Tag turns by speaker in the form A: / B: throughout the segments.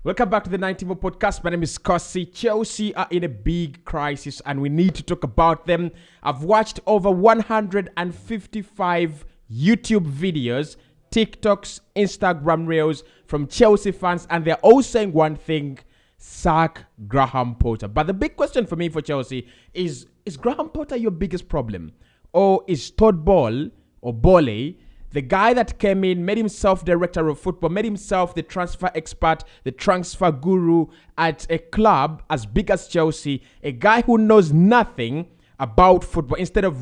A: Welcome back to the 90 More podcast. My name is Kosi. Chelsea are in a big crisis and we need to talk about them. I've watched over 155 YouTube videos, TikToks, Instagram reels from Chelsea fans, and they're all saying one thing: sack Graham Potter. But the big question for me for Chelsea is Graham Potter your biggest problem? Or is Todd Ball or Bole, the guy that came in, made himself director of football, made himself the transfer expert, the transfer guru at a club as big as Chelsea, a guy who knows nothing about football, instead of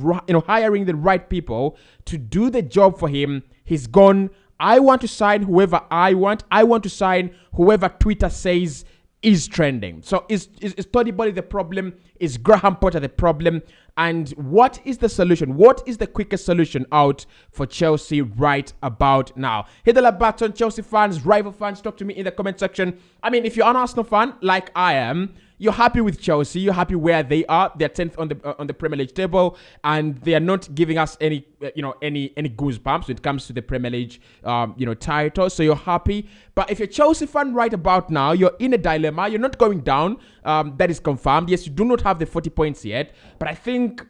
A: hiring the right people to do the job for him, he's gone, I want to sign whoever I want to sign whoever Twitter says is trending. So is Toddy Body the problem? Is Graham Potter the problem? And what is the solution? What is the quickest solution out for Chelsea right about now? Hit the like button, Chelsea fans, rival fans, talk to me in the comment section. I mean, if you're an Arsenal fan like I am, you're happy with Chelsea. You're happy where they are. They're 10th on the Premier League table, and they are not giving us any goosebumps when it comes to the Premier League title. So you're happy. But if you're a Chelsea fan right about now, you're in a dilemma. You're not going down. That is confirmed. Yes, you do not have the 40 points yet, but I think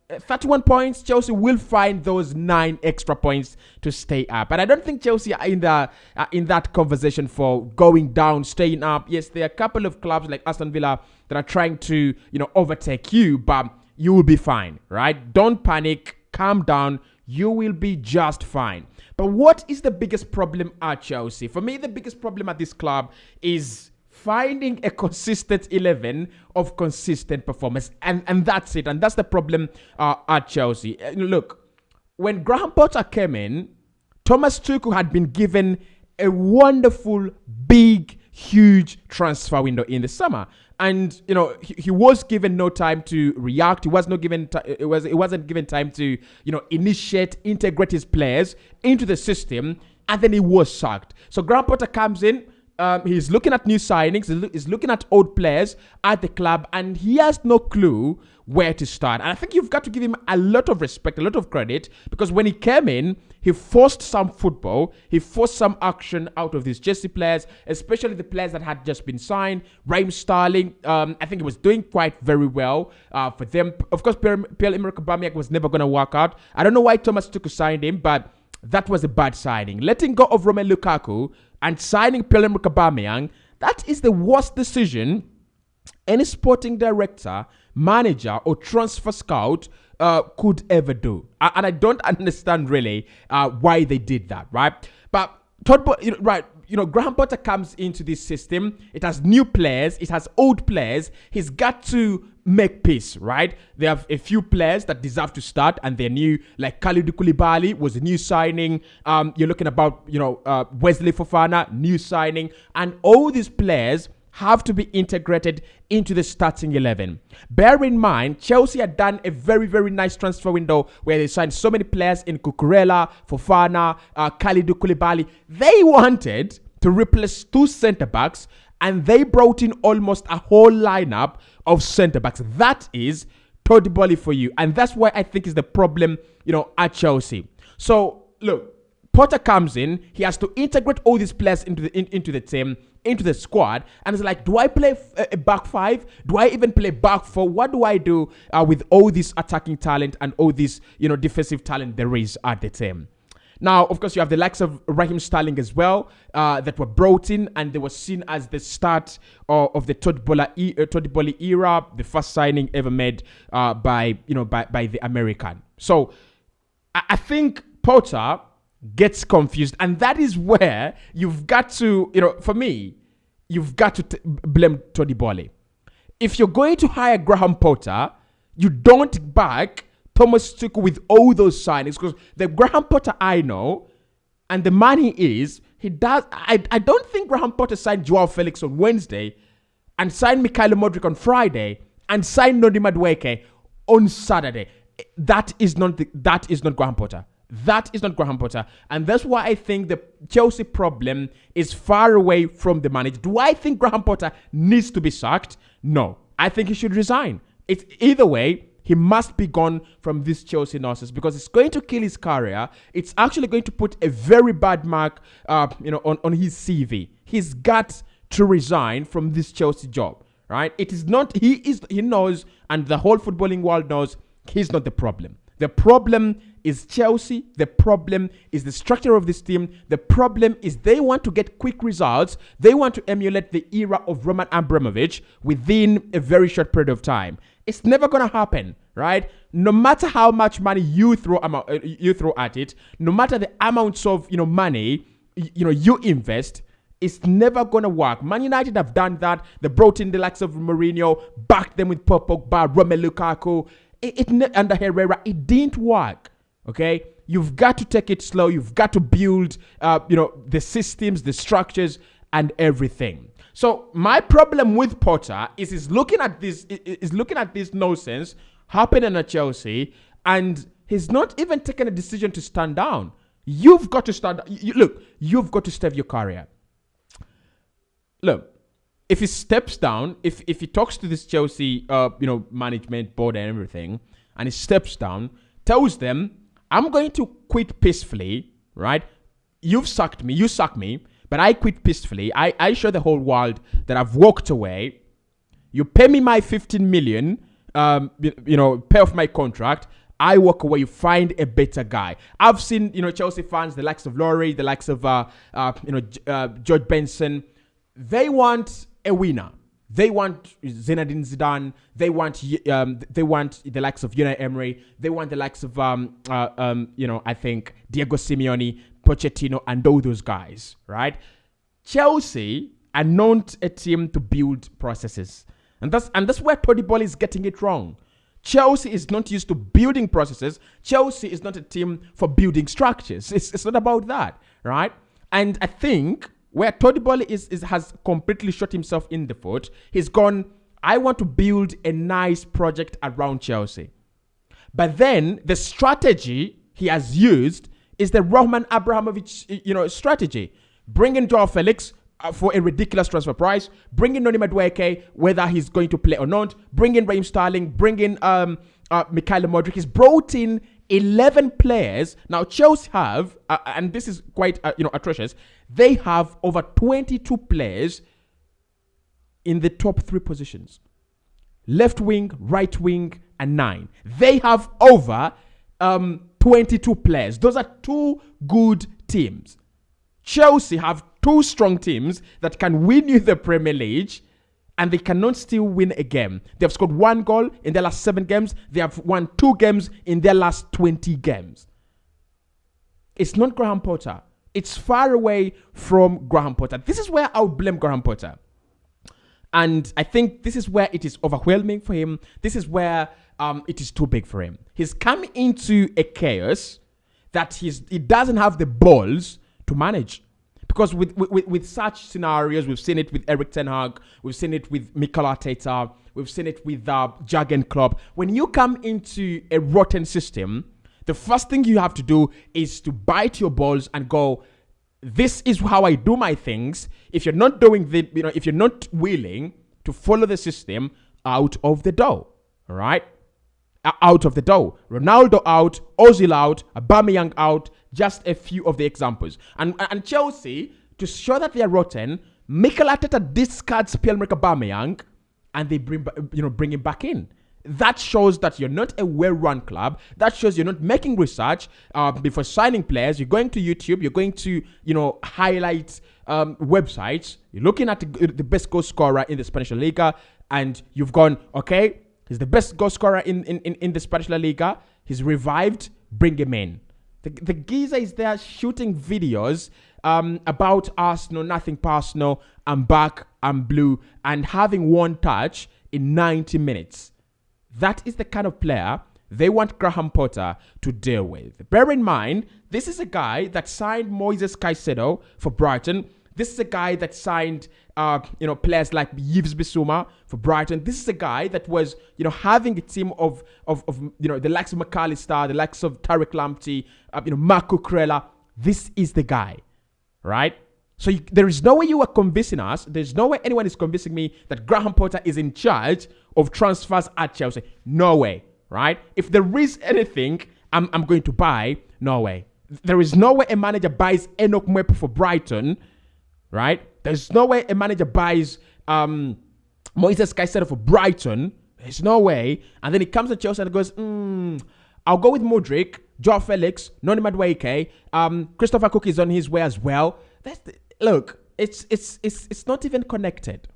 A: 31 points, Chelsea will find those 9 extra points to stay up. And I don't think Chelsea are in that conversation for going down, staying up. Yes, there are a couple of clubs like Aston Villa that are trying to, overtake you, but you will be fine, right? Don't panic, calm down, you will be just fine. But what is the biggest problem at Chelsea? For me, the biggest problem at this club is finding a consistent 11 of consistent performance. And that's it. And that's the problem at Chelsea. Look, when Graham Potter came in, Thomas Tuchel had been given a wonderful, big, huge transfer window in the summer. And, he was given no time to react. He wasn't given time to, initiate, integrate his players into the system. And then he was sacked. So Graham Potter comes in. He's looking at new signings. He's looking at old players at the club, and he has no clue where to start. And I think you've got to give him a lot of respect, a lot of credit, because when he came in, he forced some football. He forced some action out of these Chelsea players, especially the players that had just been signed. Raheem Sterling, I think he was doing quite very well for them. Of course, Pierre-Emerick Aubameyang was never going to work out. I don't know why Thomas Tuchel signed him, but that was a bad signing. Letting go of Romelu Lukaku and signing Pierre-Emerick Aubameyang, that is the worst decision any sporting director, manager, or transfer scout could ever do. And I don't understand really why they did that, right? But Graham Potter comes into this system. It has new players. It has old players. He's got to make peace, right? They have a few players that deserve to start, and they're new. Like Kalidou Koulibaly was a new signing. You're looking about, Wesley Fofana, new signing. And all these players have to be integrated into the starting 11. Bear in mind, Chelsea had done a very, very nice transfer window where they signed so many players in Cucurella, Fofana, Kalidou Koulibaly. They wanted to replace 2 centre-backs, and they brought in almost a whole lineup of centre-backs. That is Toddy Body for you. And that's why I think is the problem, at Chelsea. So, look, Potter comes in, he has to integrate all these players into the team, into the squad, and it's like, do I play a back 5? Do I even play back 4? What do I do with all this attacking talent and all this, defensive talent there is at the team? Now, of course, you have the likes of Raheem Sterling as well that were brought in, and they were seen as the start of the Todd Bowley era, the first signing ever made by the American. So I think Potter gets confused, and that is where you've got to, for me, you've got to blame Toddy Bowley. If you're going to hire Graham Potter, you don't back Thomas Tuchel with all those signings, because the Graham Potter I know and the man he does. I don't think Graham Potter signed Joao Felix on Wednesday and signed Mikhailo Modric on Friday and signed Noni Madueke on Saturday. That is not Graham Potter. That is not Graham Potter. And that's why I think the Chelsea problem is far away from the manager. Do I think Graham Potter needs to be sacked? No. I think he should resign. It's either way. He must be gone from this Chelsea nonsense, because it's going to kill his career. It's actually going to put a very bad mark, on his CV. He's got to resign from this Chelsea job, right? It is not, he knows, and the whole footballing world knows, he's not the problem. The problem is Chelsea. The problem is the structure of this team. The problem is they want to get quick results. They want to emulate the era of Roman Abramovich within a very short period of time. It's never going to happen, right? No matter how much money you throw at it, no matter the amounts of money you invest, it's never going to work. Man United have done that. They brought in the likes of Mourinho, backed them with Paul Pogba, Romelu Lukaku. Under Herrera, it didn't work. Okay, you've got to take it slow. You've got to build, the systems, the structures, and everything. So my problem with Potter is he's looking at this nonsense happening at Chelsea, and he's not even taken a decision to stand down. You've got to stand. You've got to step your career. Look. If he steps down, if he talks to this Chelsea, management board and everything, and he steps down, tells them, I'm going to quit peacefully, right? You suck me, but I quit peacefully. I show the whole world that I've walked away. You pay me my 15 million, pay off my contract. I walk away, you find a better guy. I've seen, Chelsea fans, the likes of Laurie, the likes of, George Benson. They want a winner. They want Zinedine Zidane. They want the likes of Unai Emery. They want the likes of I think Diego Simeone, Pochettino, and all those guys, right? Chelsea are not a team to build processes, and that's where Tony Ball is getting it wrong. Chelsea is not used to building processes. Chelsea is not a team for building structures. It's not about that, right? And I think where Tony Bolle has completely shot himself in the foot, he's gone, I want to build a nice project around Chelsea. But then the strategy he has used is the Roman Abramovich, strategy. Bring in Joao Felix for a ridiculous transfer price. Bring in Noni Madueke, whether he's going to play or not. Bring in Raheem Sterling. Bring in Mikhail Modric. He's brought in 11 players. Now Chelsea have, and this is quite atrocious, they have over 22 players in the top 3 positions. Left wing, right wing, and 9. They have over 22 players. Those are 2 good teams. Chelsea have 2 strong teams that can win you the Premier League, and they cannot still win a game. They've scored 1 goal in their last 7 games. They have won 2 games in their last 20 games. It's not Graham Potter. It's far away from Graham Potter. This is where I would blame Graham Potter. And I think this is where it is overwhelming for him. This is where it is too big for him. He's come into a chaos that he doesn't have the balls to manage. Because with such scenarios, we've seen it with Eric Ten Hag, we've seen it with Mikel Arteta, we've seen it with Jurgen Klopp. When you come into a rotten system, the first thing you have to do is to bite your balls and go, this is how I do my things. If you're not doing if you're not willing to follow the system, out of the door, all right? Out of the door. Ronaldo out, Ozil out, Aubameyang out, just a few of the examples. And Chelsea, to show that they are rotten, Mikel Arteta discards Pierre-Emerick Aubameyang and they bring him back in. That shows that you're not a well-run club. That shows you're not making research before signing players. You're going to YouTube. You're going to, highlight websites. You're looking at the best goal scorer in the Spanish La Liga, and you've gone, okay, he's the best goal scorer in the Spanish La Liga. He's revived. Bring him in. The geezer is there shooting videos about Arsenal, nothing personal. I'm back. I'm blue, and having 1 touch in 90 minutes. That is the kind of player they want Graham Potter to deal with. Bear in mind, this is a guy that signed Moises Caicedo for Brighton. This is a guy that signed, players like Yves Bissouma for Brighton. This is a guy that was, having a team of the likes of McAllister, the likes of Tariq Lamptey, Marco Kurela. This is the guy, right? So there is no way you are convincing us. There's no way anyone is convincing me that Graham Potter is in charge of transfers at Chelsea. No way, right? If there is anything I'm going to buy, no way. There is no way a manager buys Enoch Mwepu for Brighton, right? There's no way a manager buys Moises Caicedo for Brighton. There's no way. And then he comes to Chelsea and goes, I'll go with Modric, Joao Felix, Noni Madueke, Christopher Cook is on his way as well. Look, it's not even connected.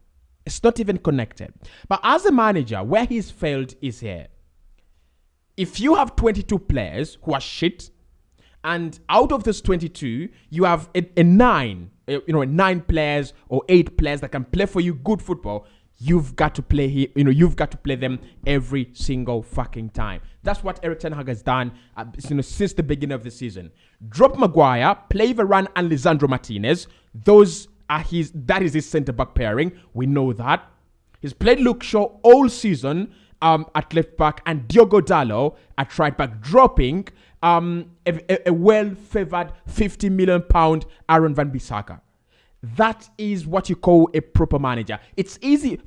A: It's not even connected. But as a manager, where he's failed is here. If you have 22 players who are shit, and out of those 22, you have a 9 players or 8 players that can play for you good football, you've got to play here. You've got to play them every single fucking time. That's what Erik ten Hag has done since the beginning of the season. Drop Maguire, play Varane and Lisandro Martinez. That is his centre-back pairing. We know that. He's played Luke Shaw all season at left back and Diogo Dalot at right back, dropping a well-favoured £50 million Aaron Wan-Bissaka. That is what you call a proper manager. It's easy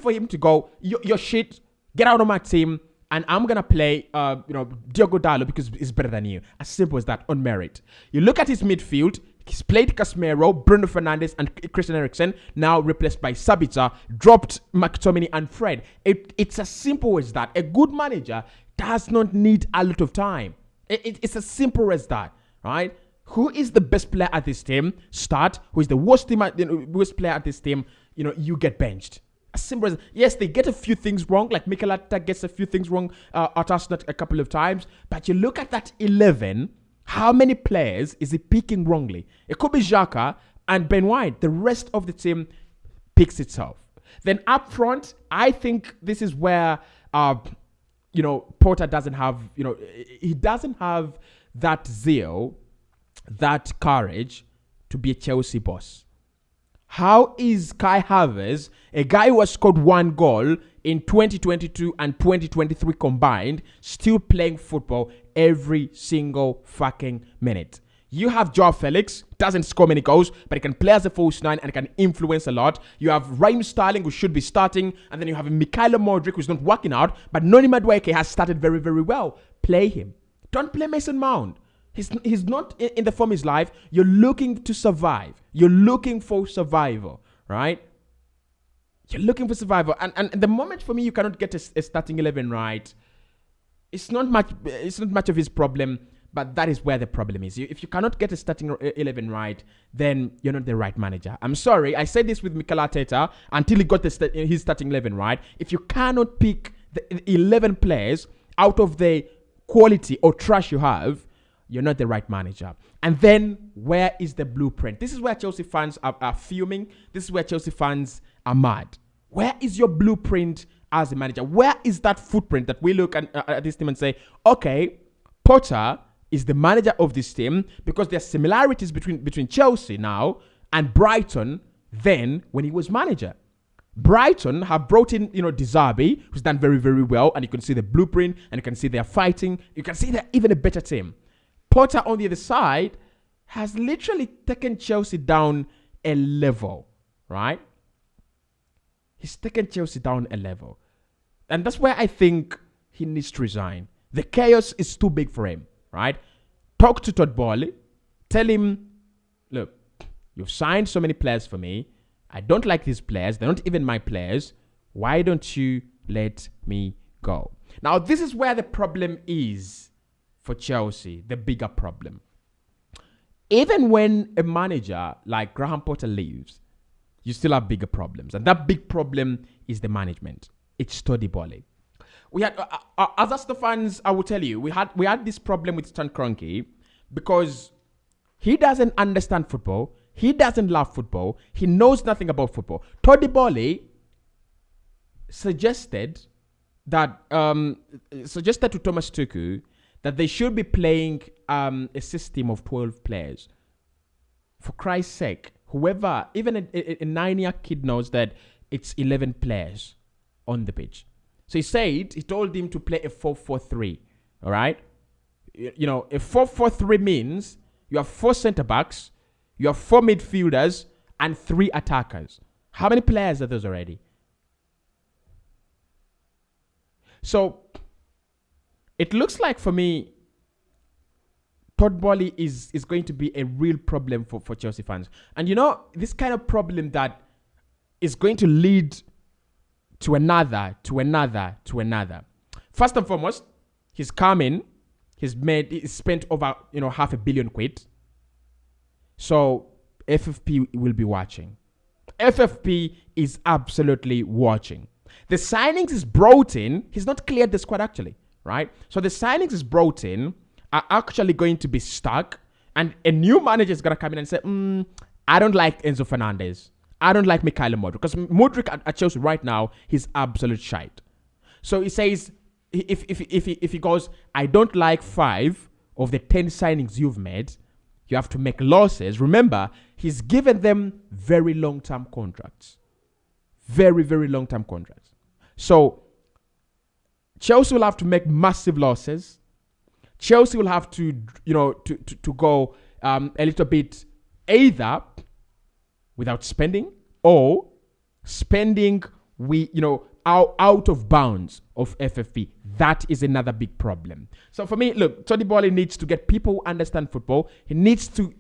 A: for him to go, you're shit, get out of my team, and I'm going to play Diogo Dalot because he's better than you. As simple as that, on merit. You look at his midfield, he's played Casemiro, Bruno Fernandes, and Christian Eriksen, now replaced by Sabitzer, dropped McTominay and Fred. It's as simple as that. A good manager does not need a lot of time. It's as simple as that, right? Who is the best player at this team? Start. Who is the worst player at this team? You get benched. As simple as, yes, they get a few things wrong. Like Mikel Arteta gets a few things wrong at Arsenal a couple of times. But you look at that 11. How many players is he picking wrongly? It could be Xhaka and Ben White. The rest of the team picks itself. Then up front, I think this is where Potter doesn't have. He doesn't have that zeal, that courage to be a Chelsea boss. How is Kai Havertz, a guy who has scored 1 goal in 2022 and 2023 combined, still playing football every single fucking minute? You have Joao Felix, doesn't score many goals, but he can play as a false 9 and can influence a lot. You have Raheem Sterling, who should be starting, and then you have Mikhailo Modric, who's not working out, but Noni Madueke has started very, very well. Play him. Don't play Mason Mount. He's not in the form of his life. You're looking to survive. You're looking for survival, right? You're looking for survival. And the moment for me you cannot get a starting 11 right, it's not much of his problem, but that is where the problem is. If you cannot get a starting 11 right, then you're not the right manager. I'm sorry. I said this with Mikel Arteta until he got his starting 11 right. If you cannot pick the 11 players out of the quality or trash you have, you're not the right manager. And then, where is the blueprint? This is where Chelsea fans are fuming. This is where Chelsea fans are mad. Where is your blueprint as a manager? Where is that footprint that we look at this team and say, okay, Potter is the manager of this team, because there are similarities between Chelsea now and Brighton then when he was manager. Brighton have brought in, De Zerbi, who's done very, very well, and you can see the blueprint, and you can see they're fighting. You can see they're even a better team. Potter on the other side has literally taken Chelsea down a level, right? He's taken Chelsea down a level. And that's where I think he needs to resign. The chaos is too big for him, right? Talk to Todd Boehly. Tell him, look, you've signed so many players for me. I don't like these players. They're not even my players. Why don't you let me go? Now, this is where the problem is for Chelsea, the bigger problem. Even when a manager like Graham Potter leaves, you still have bigger problems. And that big problem is the management. It's Todd Boehly. We had, as Arsenal fans, I will tell you, we had this problem with Stan Kroenke because he doesn't understand football. He doesn't love football. He knows nothing about football. Todd Boehly suggested to Thomas Tuchel that they should be playing a system of 12 players. For Christ's sake, whoever, even a 9-year kid knows that it's 11 players on the pitch. So he told him to play a 4-4-3, all right? A 4-4-3 means you have 4 centre-backs, you have 4 midfielders, and 3 attackers. How many players are those already? So it looks like for me, Todd Boehly is going to be a real problem for Chelsea fans. And this kind of problem that is going to lead to another. First and foremost, he's come in, he's spent over £500 million. So FFP will be watching. FFP is absolutely watching. The signings is brought in. He's not cleared the squad actually, right? So the signings is brought in are actually going to be stuck, and a new manager is going to come in and say, I don't like Enzo Fernandez. I don't like Mikhail Modric. Because Modric at Chelsea right now, he's absolute shite. So he says, if he goes, I don't like 5 of the 10 signings you've made, you have to make losses. Remember, he's given them very long-term contracts. Very, very long-term contracts. So Chelsea will have to make massive losses. Chelsea will have to, to go a little bit either without spending or spending out of bounds of FFP. That is another big problem. So for me, look, Todd Boehly needs to get people who understand football. He needs to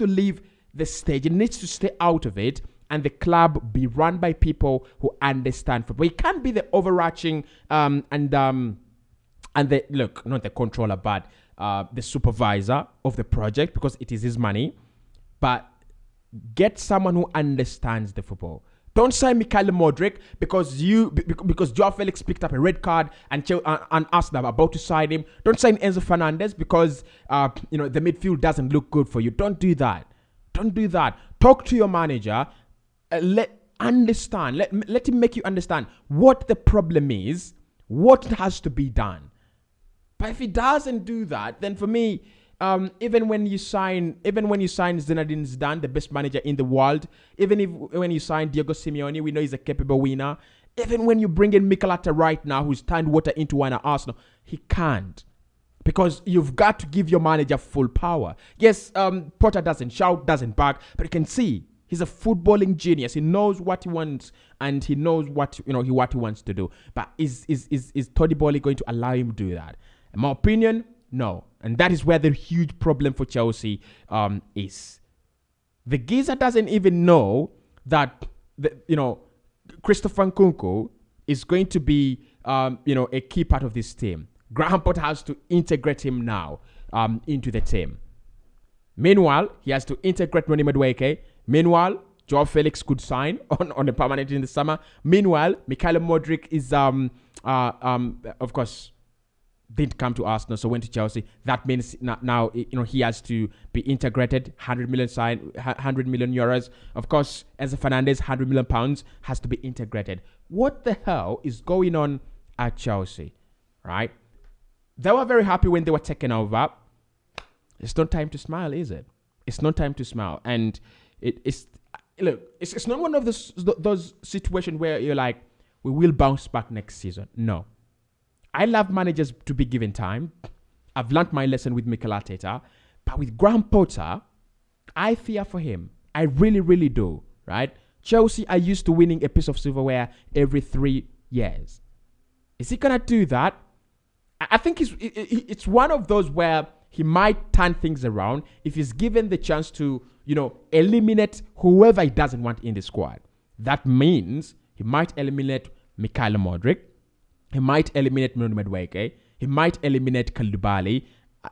A: leave the stage. He needs to stay out of it, and the club be run by people who understand football. He can't be the overarching and not the controller, but the supervisor of the project, because it is his money. But get someone who understands the football. Don't sign Mikhail Modric because Joao Felix picked up a red card and Arsenal are about to sign him. Don't sign Enzo Fernandez because the midfield doesn't look good for you. Don't do that. Don't do that. Talk to your manager. Let him make you understand what the problem is, what has to be done. But if he doesn't do that, then for me, even when you sign Zinedine Zidane, the best manager in the world, when you sign Diego Simeone, we know he's a capable winner. Even when you bring in Mikel Arteta right now, who's turned water into wine at Arsenal, he can't. Because you've got to give your manager full power. Yes, Potter doesn't shout, doesn't bark, but you can see he's a footballing genius. He knows what he wants, and he knows what he wants to do. But is Todd Boehly going to allow him to do that? In my opinion, no. And that is where the huge problem for Chelsea is. The geezer doesn't even know that Christopher Nkunku is going to be a key part of this team. Graham Potter has to integrate him now into the team. Meanwhile, he has to integrate Noni Madueke. Meanwhile, Joao Felix could sign on a permanent in the summer. Meanwhile, Mikhail Modric is of course didn't come to Arsenal, so went to Chelsea. That means now he has to be integrated. 100 million euros. Of course, Enzo Fernandez, 100 million pounds has to be integrated. What the hell is going on at Chelsea? Right? They were very happy when they were taken over. It's not time to smile, is it? It's not time to smile. And it's not one of those situations where you're like, we will bounce back next season. No. I love managers to be given time. I've learned my lesson with Mikel Arteta. But with Graham Potter, I fear for him. I really, really do. Right? Chelsea are used to winning a piece of silverware every 3 years. Is he going to do that? I think it's one of those where he might turn things around if he's given the chance to, eliminate whoever he doesn't want in the squad. That means he might eliminate Mikhail Modric. He might eliminate Noni Madueke. He might eliminate Koulibaly.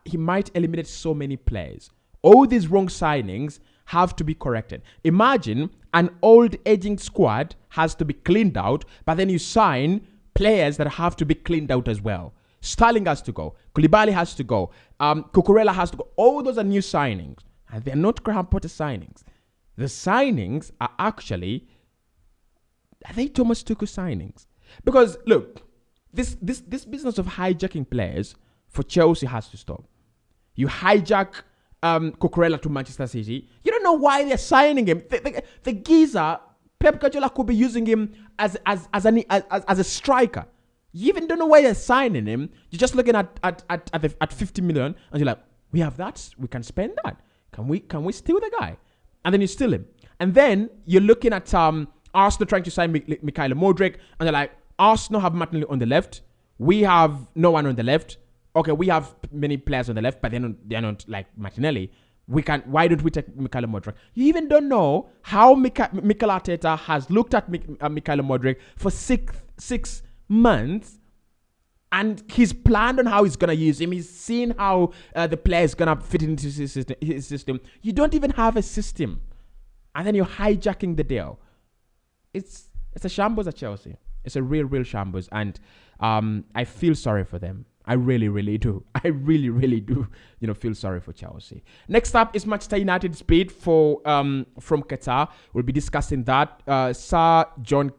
A: He might eliminate so many players. All these wrong signings have to be corrected. Imagine an old aging squad has to be cleaned out, but then you sign players that have to be cleaned out as well. Sterling has to go. Koulibaly has to go. Cucurella has to go. All those are new signings. And they're not Graham Potter signings. The signings are actually, are they Thomas Tuchel signings? Because, look, this business of hijacking players for Chelsea has to stop. You hijack Cucurella to Manchester City. You don't know why they're signing him. The geezer, Pep Guardiola could be using him as a striker. You even don't know why they're signing him. You're just looking at 50 million, and you're like, we have that. We can spend that. Can we steal the guy? And then you steal him. And then you're looking at Arsenal trying to sign Mikhail Modric, and they're like, Arsenal have Martinelli on the left. We have no one on the left. okay, we have many players on the left, but they're not like Martinelli. Why don't we take Mikel Modric? You even don't know how Mikel Arteta has looked at Mikel Modric for six months, and he's planned on how he's going to use him. He's seen how the player is going to fit into his system. You don't even have a system, and then you're hijacking the deal. It's a shambles at Chelsea. It's a real shambles, and I feel sorry for them. I really do. I really do. Feel sorry for Chelsea. Next up is Manchester United's bid for from Qatar. We'll be discussing that. Sir John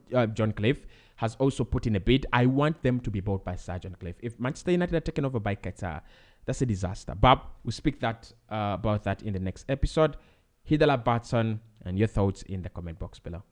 A: Cliff has also put in a bid. I want them to be bought by Sir John Cliff. If Manchester United are taken over by Qatar, that's a disaster. But we'll speak about that in the next episode. Hit the like button and your thoughts in the comment box below.